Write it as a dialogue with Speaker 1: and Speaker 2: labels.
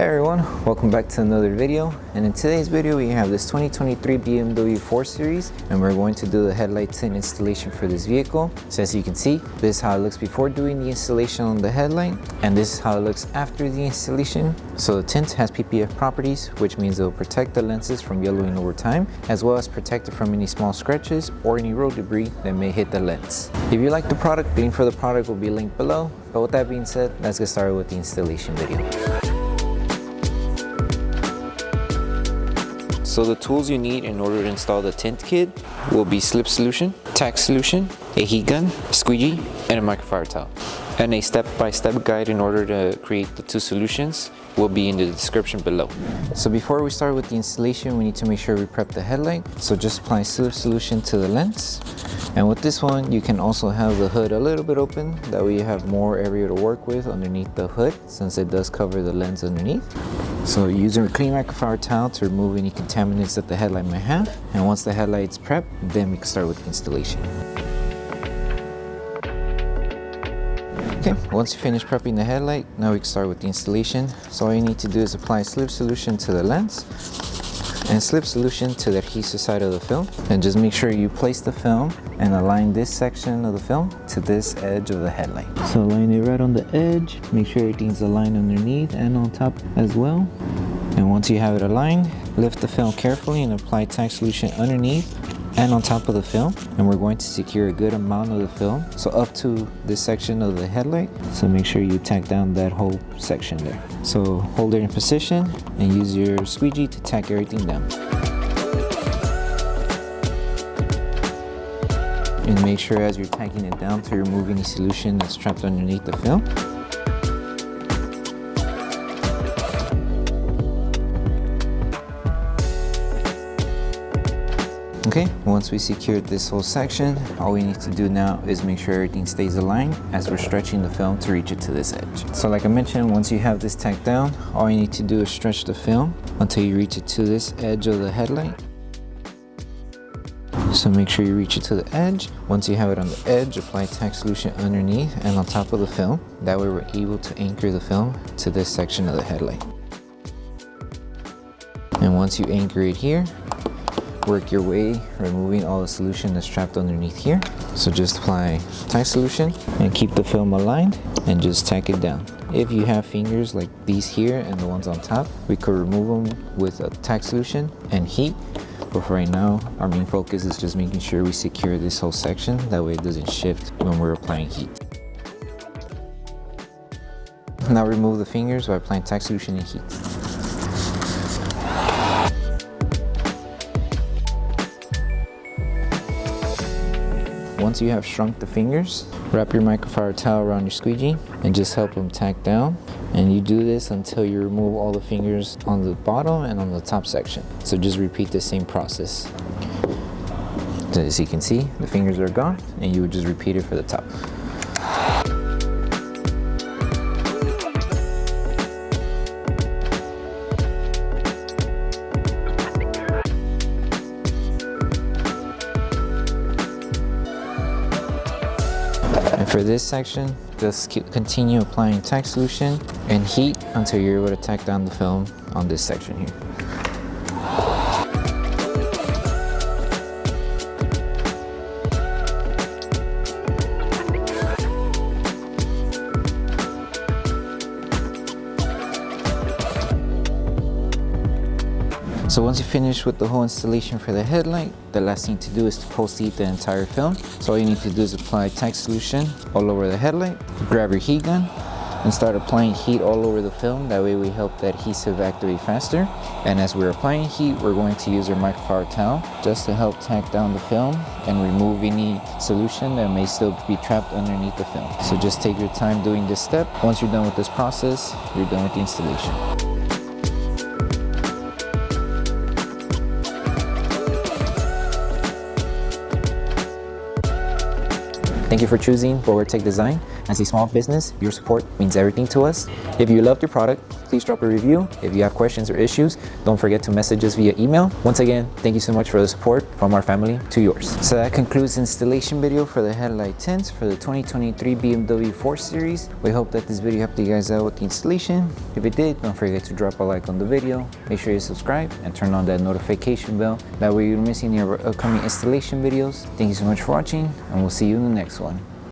Speaker 1: Hey everyone, welcome back to another video, and in today's video we have this 2023 BMW 4 Series and we're going to do the headlight tint installation for this vehicle. So as you can see, this is how it looks before doing the installation on the headlight, and this is how it looks after the installation. So the tint has PPF properties, which means it will protect the lenses from yellowing over time, as well as protect it from any small scratches or any road debris that may hit the lens. If you like the product, the link for the product will be linked below. But with that being said, let's get started with the installation video. So the tools you need in order to install the tint kit will be Slip Solution, Tack Solution, a heat gun, squeegee, and a microfiber towel. And a step-by-step guide in order to create the two solutions will be in the description below. So before we start with the installation, we need to make sure we prep the headlight. So just apply Slip Solution to the lens. And with this one, you can also have the hood a little bit open. That way you have more area to work with underneath the hood, since it does cover the lens underneath. So using a clean microfiber towel to remove any contaminants that the headlight might have. And once the headlight's prepped, then we can start with the installation. Okay, once you finish prepping the headlight, now we can start with the installation. So all you need to do is apply Slip Solution to the lens and Slip Solution to the adhesive side of the film, and just make sure you place the film and align this section of the film to this edge of the headlight. So align it right on the edge, make sure everything's aligned underneath and on top as well. And once you have it aligned, lift the film carefully and apply Tack Solution underneath and on top of the film, and we're going to secure a good amount of the film, so up to this section of the headlight. So make sure you tack down that whole section there. So hold it in position and use your squeegee to tack everything down. And make sure as you're tacking it down to remove any solution that's trapped underneath the film. Okay, once we secured this whole section, all we need to do now is make sure everything stays aligned as we're stretching the film to reach it to this edge. So like I mentioned, once you have this tacked down, all you need to do is stretch the film until you reach it to this edge of the headlight. So make sure you reach it to the edge. Once you have it on the edge, apply Tack Solution underneath and on top of the film. That way we're able to anchor the film to this section of the headlight. And once you anchor it here, work your way removing all the solution that's trapped underneath here. So just apply Tack Solution and keep the film aligned and just tack it down. If you have fingers like these here and the ones on top, we could remove them with a Tack Solution and heat. But for right now, our main focus is just making sure we secure this whole section. That way it doesn't shift when we're applying heat. Now remove the fingers by applying Tack Solution and heat. Once you have shrunk the fingers, wrap your microfiber towel around your squeegee and just help them tack down. And you do this until you remove all the fingers on the bottom and on the top section. So just repeat the same process. So as you can see, the fingers are gone, and you would just repeat it for the top. And for this section, just continue applying Tack Solution and heat until you're able to tack down the film on this section here. So once you finish with the whole installation for the headlight, the last thing to do is to post-heat the entire film. So all you need to do is apply Tack Solution all over the headlight, grab your heat gun, and start applying heat all over the film. That way we help the adhesive activate faster. And as we're applying heat, we're going to use our microfiber towel just to help tack down the film and remove any solution that may still be trapped underneath the film. So just take your time doing this step. Once you're done with this process, you're done with the installation. Thank you for choosing Bogar Tech Design, As a small business, your support means everything to us. If you loved your product, please drop a review. If you have questions or issues, don't forget to message us via email. Once again, thank you so much for the support from our family to yours. So that concludes the installation video for the headlight tints for the 2023 BMW 4 Series. We hope that this video helped you guys out with the installation. If it did, don't forget to drop a like on the video. Make sure you subscribe and turn on that notification bell. That way you don't miss any of our upcoming installation videos. Thank you so much for watching, and we'll see you in the next one.